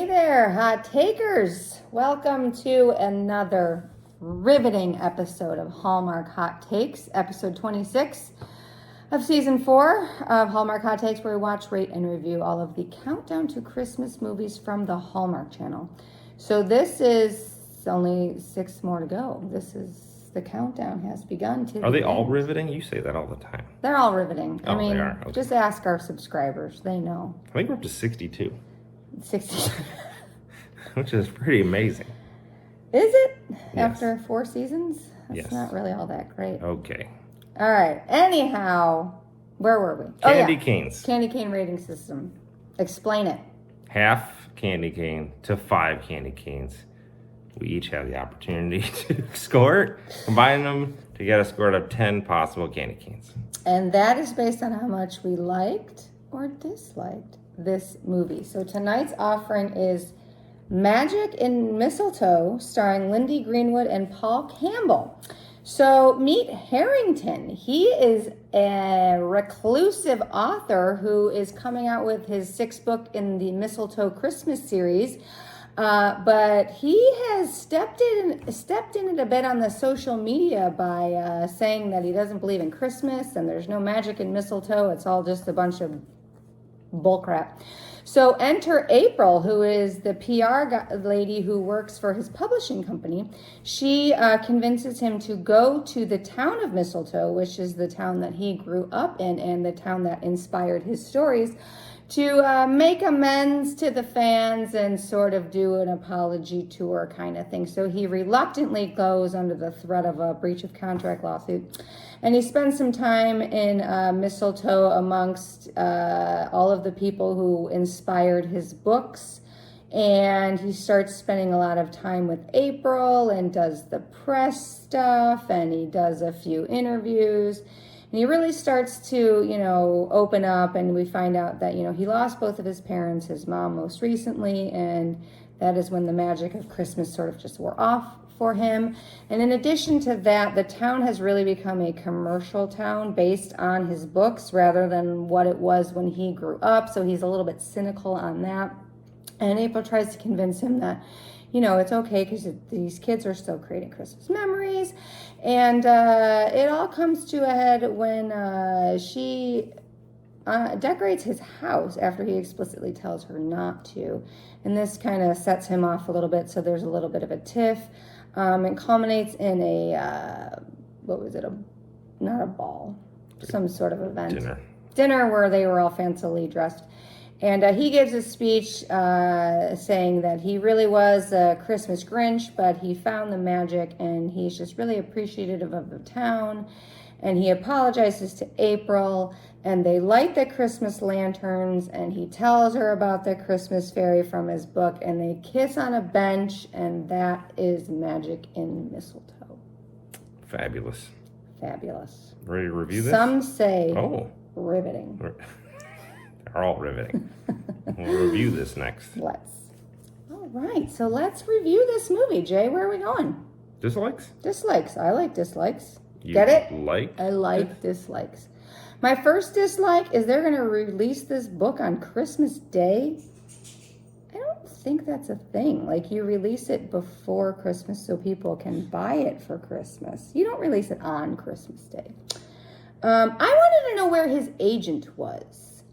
there, hot takers. Welcome to another riveting episode of Hallmark Hot Takes, episode 26 of season 4 of Hallmark Hot Takes, where we watch, rate, and review all of the countdown to Christmas movies from the Hallmark Channel. So this is only 6 more to go. The countdown has begun to Are they all riveting? You say that all the time. They're all riveting. Oh, they are. Okay. Just ask our subscribers. They know. I think we're up to 62. 60. Which is pretty amazing. Is it? Yes. After 4 seasons? That's Yes. not really all that great. Okay. All right. Anyhow, where were we? Candy canes. Candy cane rating system. Explain it. Half candy cane to 5 candy canes. We each have the opportunity to score it, combine them to get a score of 10 possible candy canes. And that is based on how much we liked or disliked this movie. So tonight's offering is Magic in Mistletoe, starring Lindy Greenwood and Paul Campbell. So meet Harrington. He is a reclusive author who is coming out with his 6th book in the Mistletoe Christmas series. But he has stepped in it a bit on the social media by saying that he doesn't believe in Christmas and there's no magic in mistletoe. It's all just a bunch of bullcrap. So enter April, who is the PR lady who works for his publishing company. She convinces him to go to the town of Mistletoe, which is the town that he grew up in and the town that inspired his stories, to make amends to the fans and sort of do an apology tour kind of thing. So he reluctantly goes under the threat of a breach of contract lawsuit. And he spends some time in Mistletoe amongst all of the people who inspired his books. And he starts spending a lot of time with April and does the press stuff, and he does a few interviews. And he really starts to, open up, and we find out that, he lost both of his parents, his mom most recently, and that is when the magic of Christmas sort of just wore off for him. And in addition to that, the town has really become a commercial town based on his books rather than what it was when he grew up. So he's a little bit cynical on that. And April tries to convince him that, it's okay because these kids are still creating Christmas memories. And it all comes to a head when she decorates his house after he explicitly tells her not to. And this kind of sets him off a little bit, so there's a little bit of a tiff. It culminates in not a ball, some sort of event. Dinner where they were all fancily dressed. And he gives a speech saying that he really was a Christmas Grinch, but he found the magic and he's just really appreciative of the town. And he apologizes to April, and they light the Christmas lanterns, and he tells her about the Christmas fairy from his book, and they kiss on a bench, and that is Magic in Mistletoe. Fabulous. Ready to review this? Some say riveting. They're all riveting. We'll review this next. Let's. All right, so let's review this movie. Jay, where are we going? Dislikes? Dislikes. I like dislikes. You Get it? I like dislikes. My first dislike is they're going to release this book on Christmas Day. I don't think that's a thing. Like, you release it before Christmas so people can buy it for Christmas. You don't release it on Christmas Day. I wanted to know where his agent was.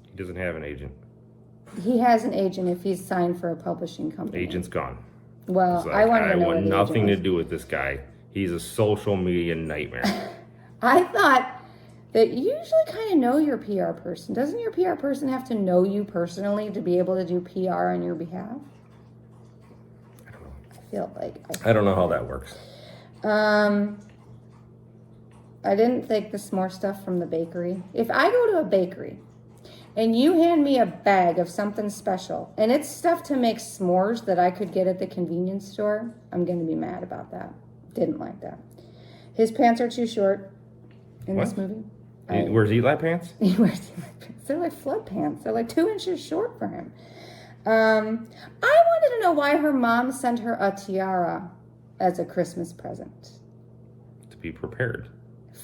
He doesn't have an agent. He has an agent if he's signed for a publishing company. Agent's gone. Well, I wanted to know where the agent was. I want nothing to do with this guy. He's a social media nightmare. I thought that you usually kind of know your PR person. Doesn't your PR person have to know you personally to be able to do PR on your behalf? I don't know. I feel like I don't know how that works. I didn't think this more stuff from the bakery. If I go to a bakery and you hand me a bag of something special and it's stuff to make s'mores that I could get at the convenience store, I'm going to be mad about that. Didn't like that. His pants are too short in this movie. He wears Eli pants? He wears Eli pants. They're like flood pants. They're like 2 inches short for him. I wanted to know why her mom sent her a tiara as a Christmas present. To be prepared.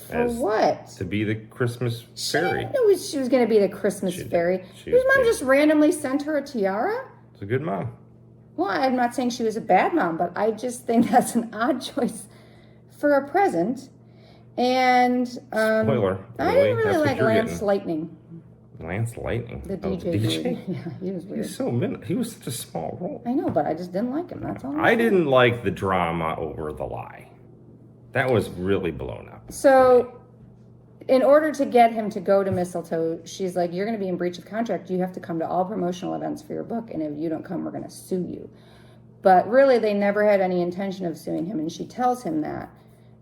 For what? To be the Christmas fairy. She didn't know she was going to be the Christmas fairy. His mom just randomly sent her a tiara? It's a good mom. Well, I'm not saying she was a bad mom, but I just think that's an odd choice for a present. And Spoiler. I didn't really like Lance Lightning. Lance Lightning. The DJ. Dude. Yeah, he was weird. He was such a small role. I know, but I just didn't like him. That's all. I didn't like the drama over the lie. That was really blown up. So, in order to get him to go to Mistletoe, she's like, you're going to be in breach of contract. You have to come to all promotional events for your book. And if you don't come, we're going to sue you. But really, they never had any intention of suing him. And she tells him that.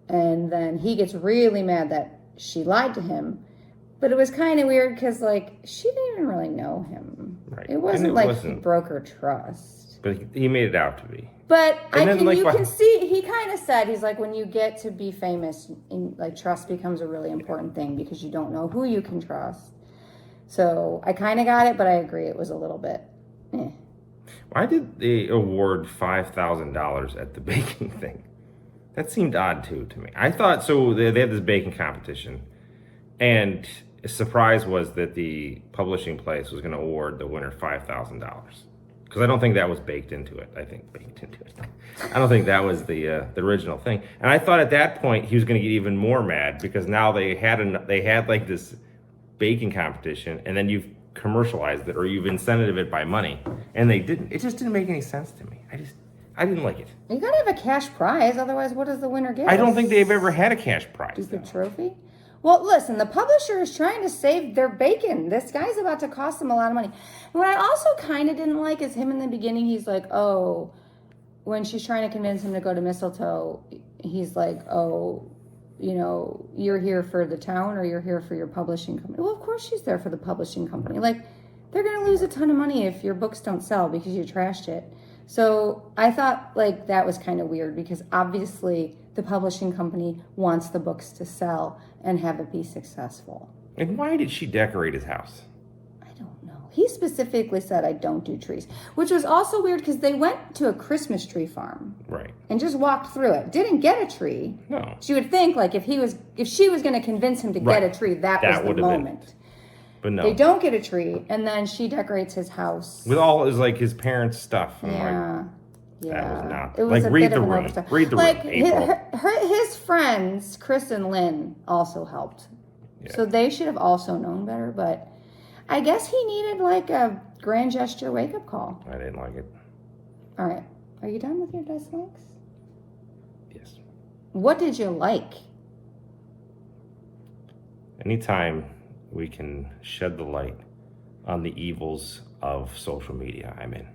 And then he gets really mad that she lied to him. But it was kind of weird because, like, she didn't even really know him. Right. It wasn't he broke her trust. But he made it out to be. But you can see, he kind of said, he's like, when you get to be famous, like, trust becomes a really important thing because you don't know who you can trust. So I kind of got it, but I agree it was a little bit, Why did they award $5,000 at the baking thing? That seemed odd, too, to me. I thought, so they had this baking competition, and a surprise was that the publishing place was going to award the winner $5,000. Because I don't think that was baked into it. I don't think that was the original thing. And I thought at that point he was going to get even more mad because now they had like this baking competition, and then you've commercialized it or you've incentivized it by money, and they didn't. It just didn't make any sense to me. I didn't like it. You gotta have a cash prize, otherwise what does the winner get? I don't think they've ever had a cash prize. Stupid trophy? Well, listen, the publisher is trying to save their bacon. This guy's about to cost them a lot of money. What I also kind of didn't like is him in the beginning. He's like, oh, when she's trying to convince him to go to Mistletoe, he's like, oh, you know, you're here for the town or you're here for your publishing company. Well, of course she's there for the publishing company. Like, they're going to lose a ton of money if your books don't sell because you trashed it. So I thought, like, that was kind of weird because obviously the publishing company wants the books to sell and have it be successful. And why did she decorate his house? I don't know. He specifically said, I don't do trees, which was also weird because they went to a Christmas tree farm. Right. And just walked through it. Didn't get a tree. No. She would think, like, if she was going to convince him to get a tree, that was the moment. But no. They don't get a tree, and then she decorates his house. With all his parents' stuff. And that was not. It was read the room. Read the room, April. His friends, Chris and Lynn, also helped. Yeah. So they should have also known better, but I guess he needed, like, a grand gesture wake-up call. I didn't like it. All right. Are you done with your dislikes? Yes. What did you like? Anytime we can shed the light on the evils of social media, I'm in.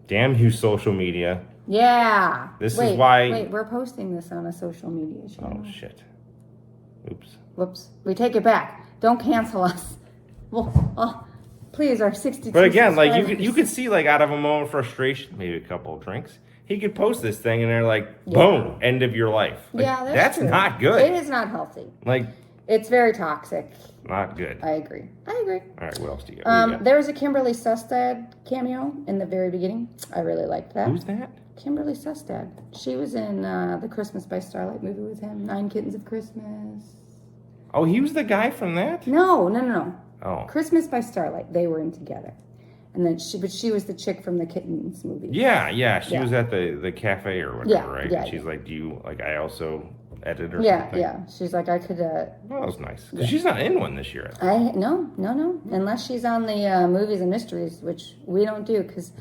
Damn you, social media. Yeah. Is why... Wait, we're posting this on a social media channel. Oh, shit. Oops. Whoops. We take it back. Don't cancel us. Well, please, our 62 But again, like, you could see, like, out of a moment of frustration, maybe a couple of drinks, he could post this thing and they're like, boom, end of your life. Like, that's true. Not good. It is not healthy. Like... It's very toxic. Not good. I agree. All right, what else do you got? There was a Kimberly Sustad cameo in the very beginning. I really liked that. Who's that? Kimberly Sustad. She was in the Christmas by Starlight movie with him, 9 Kittens of Christmas. Oh, he was the guy from that? No. Oh. Christmas by Starlight. They were in together. And then she was the chick from the Kittens movie. Yeah. She was at the cafe or whatever, right? Yeah. And she's like, do you, like, I also... edit or something. Yeah. She's like, I could. Well, that was nice. Because she's not in one this year. No. Unless she's on the movies and mysteries, which we don't do because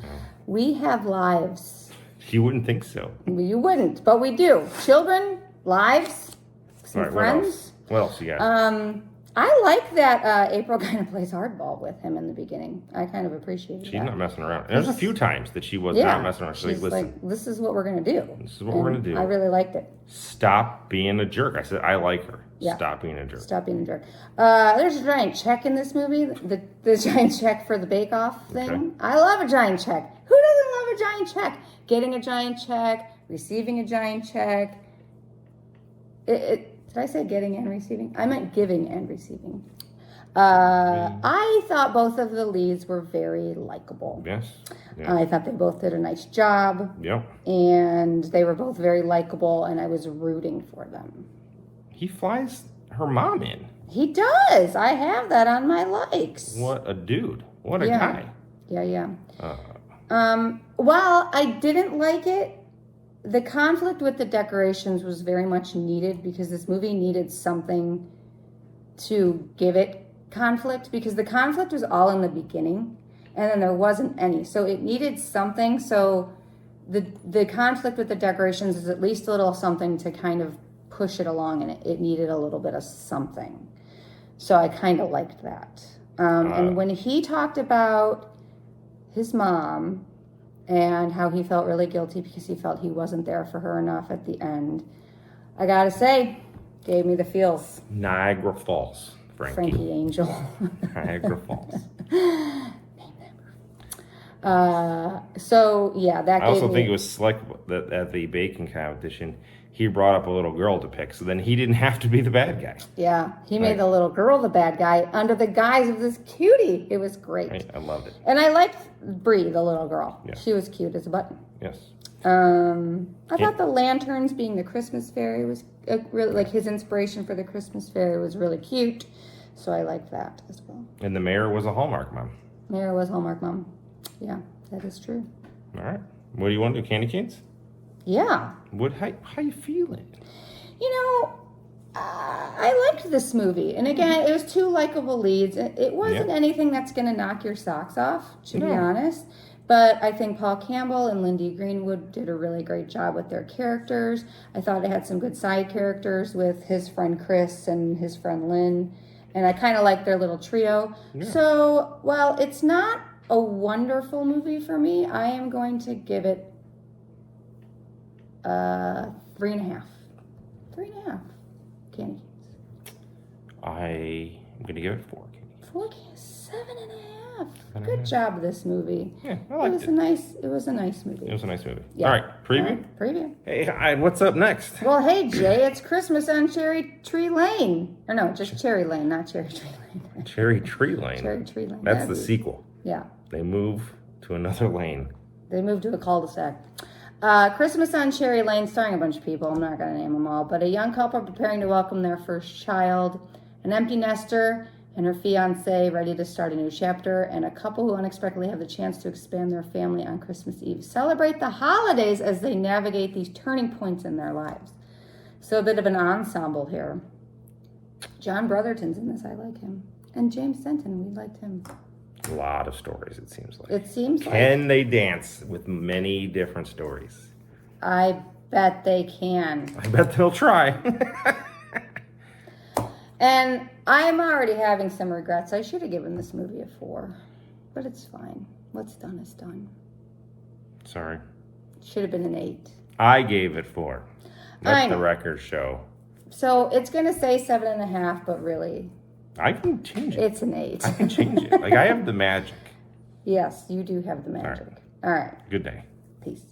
we have lives. You wouldn't think so. You wouldn't, but we do. Children, lives, some friends. What else you got? I like that April kind of plays hardball with him in the beginning. I kind of appreciate that. She's not messing around. There's a few times that she was not messing around. She's like, this is what we're going to do. This is what we're going to do. I really liked it. Stop being a jerk. I said, I like her. Yeah. Stop being a jerk. Stop being a jerk. There's a giant check in this movie. The giant check for the bake-off thing. Okay. I love a giant check. Who doesn't love a giant check? Getting a giant check, receiving a giant check. Did I say getting and receiving? I meant giving and receiving. I thought both of the leads were very likable. Yes. I thought they both did a nice job. Yep. And they were both very likable, and I was rooting for them. He flies her mom in. He does. I have that on my likes. What a dude. What a guy. Yeah. While I didn't like it, the conflict with the decorations was very much needed because this movie needed something to give it conflict, because the conflict was all in the beginning and then there wasn't any. So it needed something. So the conflict with the decorations is at least a little something to kind of push it along, and it needed a little bit of something. So I kind of liked that. And when he talked about his mom and how he felt really guilty because he felt he wasn't there for her enough at the end, I gotta say, gave me the feels. Niagara Falls, Frankie Angel. Niagara Falls. So yeah, that. I also think it was slick that at the baking competition, he brought up a little girl to pick, so then he didn't have to be the bad guy. Yeah, he made the little girl the bad guy under the guise of this cutie. It was great. I loved it. And I liked Bree, the little girl. Yeah. She was cute as a button. Yes. I thought the lanterns being the Christmas fairy was really, like, his inspiration for the Christmas fairy was really cute. So I liked that as well. And the mayor was a Hallmark mom. Mayor was Hallmark mom. Yeah, that is true. All right. What do you want to do? Candy canes? Yeah. How you feeling? You know, I liked this movie. And again, it was two likable leads. It wasn't anything that's going to knock your socks off, to be honest. But I think Paul Campbell and Lindy Greenwood did a really great job with their characters. I thought it had some good side characters with his friend Chris and his friend Lynn. And I kind of liked their little trio. Yeah. So while it's not a wonderful movie for me, I am going to give it 3.5. 3.5 candy canes. I'm going to give it 4. 4 candies, 7.5. Good job, this movie. Yeah, I liked it. It was a nice movie. It was a nice movie. Yeah. All right, preview? Preview. Hey, what's up next? Well, hey, Jay, it's Christmas on Cherry Tree Lane. Or no, just Cherry Lane, not Cherry Tree Lane. Cherry Tree Lane? Cherry Tree Lane. That's the sequel. Yeah. They move to another lane. They moved to a cul-de-sac. Christmas on Cherry Lane, starring a bunch of people. I'm not going to name them all. But a young couple preparing to welcome their first child. An empty nester and her fiancé ready to start a new chapter. And a couple who unexpectedly have the chance to expand their family on Christmas Eve. Celebrate the holidays as they navigate these turning points in their lives. So a bit of an ensemble here. John Brotherton's in this. I like him. And James Denton, we liked him. A lot of stories, it seems like. It seems like. Can they dance with many different stories? I bet they can. I bet they'll try. And I'm already having some regrets. I should have given this movie a 4. But it's fine. What's done is done. Sorry. Should have been an 8. I gave it 4. Let the record show. So it's going to say 7.5, but really... I can change it. It's an 8. I can change it. Like, I have the magic. Yes, you do have the magic. All right. Good day. Peace.